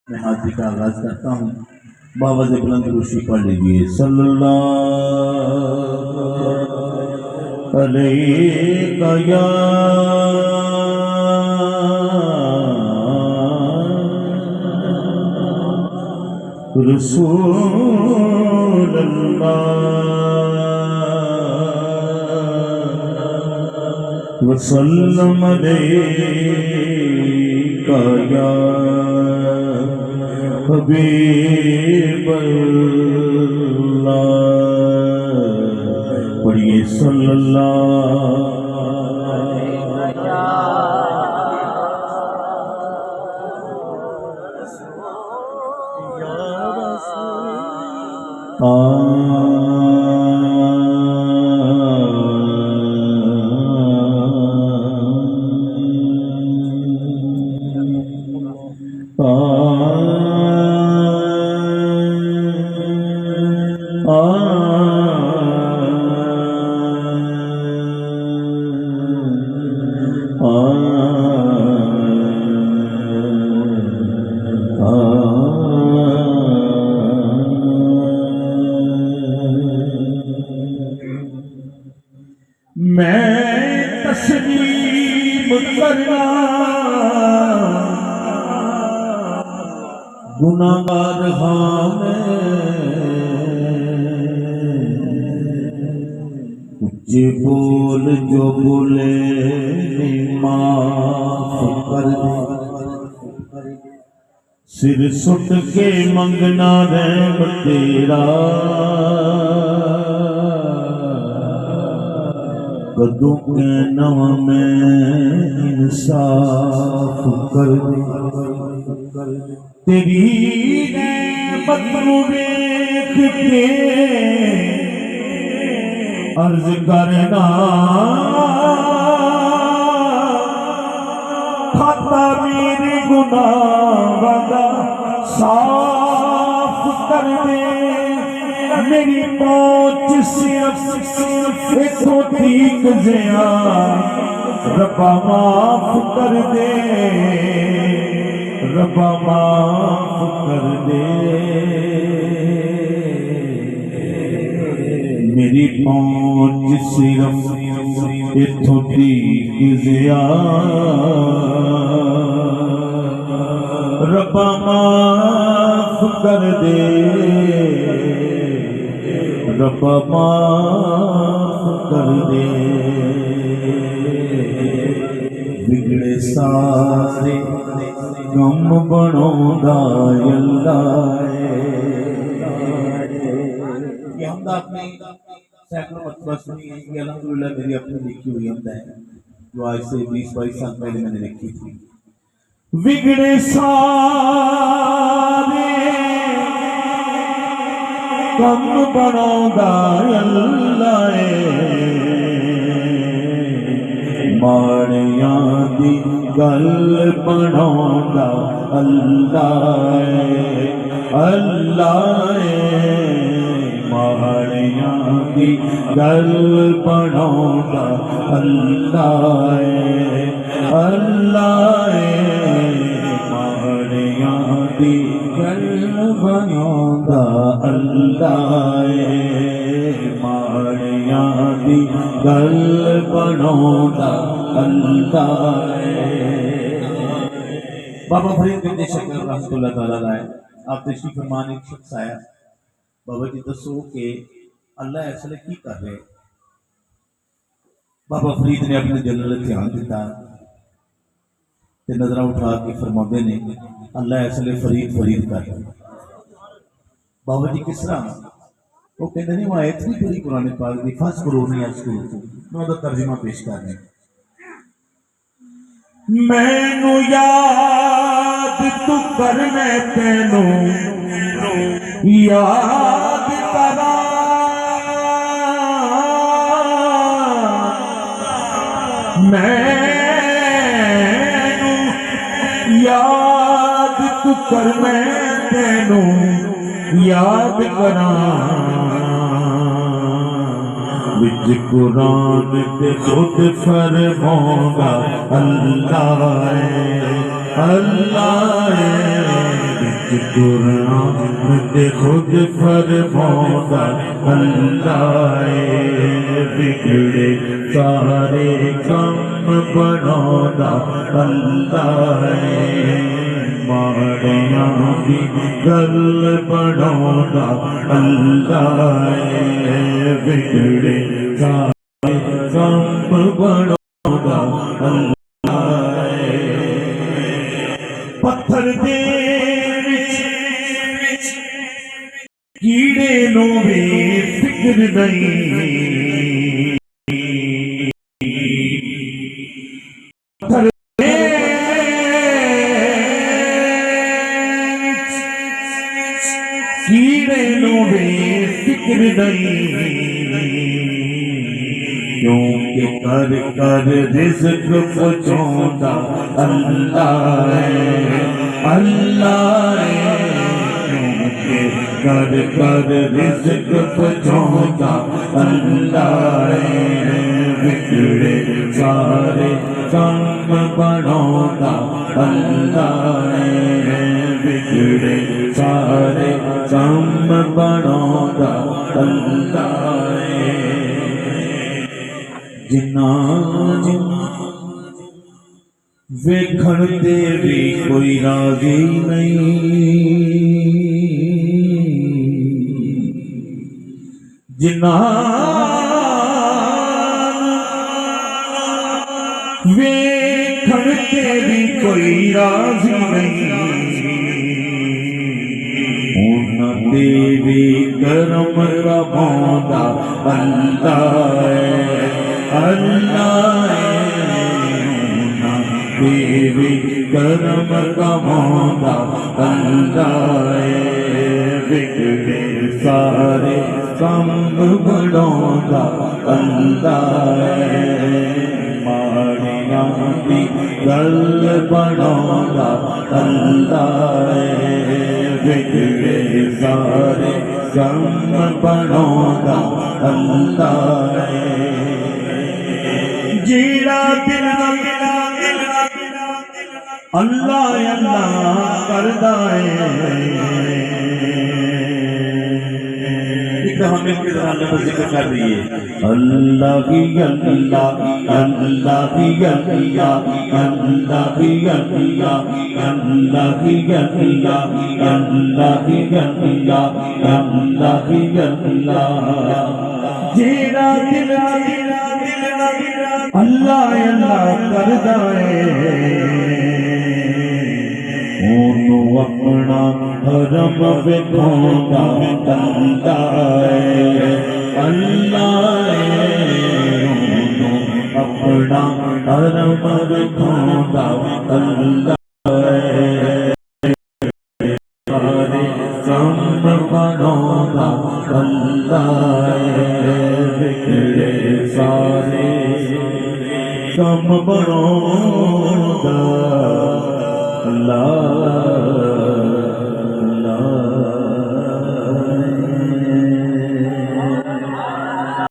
میں حاضری کا آغاز کرتا ہوں. بابا سے بلند روشی پڑھ لیجیے. صلی اللہ علیہ یا رسول اللہ وسلم علیک یا حبیب اللہ. پڑھیے صلی اللہ گناہگار ہاں اچھے بول جو بولے معاف کر دے. سر سٹ کے منگنا رحم تیرا قدوں کے نو میں انصاف کر دے. تیری نعمت کو دیکھ کے عرض کرنا کھاتا میرے گناہ ودا صاف کر دے. میری پہنچ صرف ایک ٹھیک زیا ربا معاف کر دے ربا معاف کر دے. میری پہنچ صرف اتھوں ٹھیک زیا ربا معاف کر دے ربا معاف کر دے. بگڑے سارے کم بناؤندا اللہ. یہ حمد آپ نے سینکڑوں مرتبہ سنی ہے. یہ الحمدللہ میری اپنی لکھی ہوئی حمد ہے جو آج سے 20-22 سال پہلے میں نے لکھی تھی. بگڑے سارے کم بناؤندا اللہ ماڑیاں دی گل بناؤندا اللہ اللہ ماڑیاں دی گل بناؤندا اللہ اللہ ماڑیاں دی گل بناؤندا اللہ ماڑیاں دی گل بناؤندا اللہ. بابا فرید بن شکر رحمۃ اللہ تعالیٰ علیہ آپ تشریف فرمان ایک شخص آیا. بابا جی دسو کہ اللہ اس لیے کی کر رہے. بابا فرید نے اپنے دل میں دھیان دیتا تے نظر اٹھا کے فرماتے نے اللہ اس لیے فرید فرید کر رہے. بابا جی کس طرح وہ کہتے ہیں وہ آیت بھی پوری قرآن پاک دی فاس کرو نہیں آج کو میں وہ ترجمہ پیش کر رہے ہیں. مینو یاد تو کرنے تینو یاد کرا مینو یاد تو کرنے تینو یاد کرا وچ قرآن تے خود فرماؤندا اللہ اللہ قرآن دے خود فرماؤں اللہ بگڑے سارے کم بناؤں اللہ ماڑیاں دی گل بناؤں اللہ بگڑے سارے کم بناؤں اللہ پتھر دے کیڑے نو بھی فکر نہیں پتھر دے کیڑے نو بھی فکر نہیں کیونکہ کر کر رزق پہنچاؤں اللہ اللہ کر کر رزق پہنچاؤں اللہ بگڑے سارے کم بناؤں اللہ بگڑے سارے کم بناؤں اللہ جنہاں ویکھن تے بھی کوئی راضی نہیں ویکھن تے بھی کوئی راضی نہیں انہاں تے بھی کرم رواں اللہ اللہ دیوی کرم کماؤں اللہ بگڑے سارے کم بناؤں اللہ ماڑیاں دی گل بناؤں اللہ بگڑے سارے کم بناؤں اللہ جیڑا دل اللہ اللہ کردا ہے ہم مل کے اللہ کا ذکر کر رہی ہے اللہ کی اللہ اللہ کی اللہ اللہ کی اللہ اللہ کی اللہ اللہ کی اللہ اللہ کی اللہ جیڑا دل اللہ اللہ کردا ہے انہوں اپنا حرم وکھاؤں اللہ انہوں اپنا حرم وکھاؤں اللہ سارے کم بناؤں اللہ بگڑے سارے کم بناؤں اللہ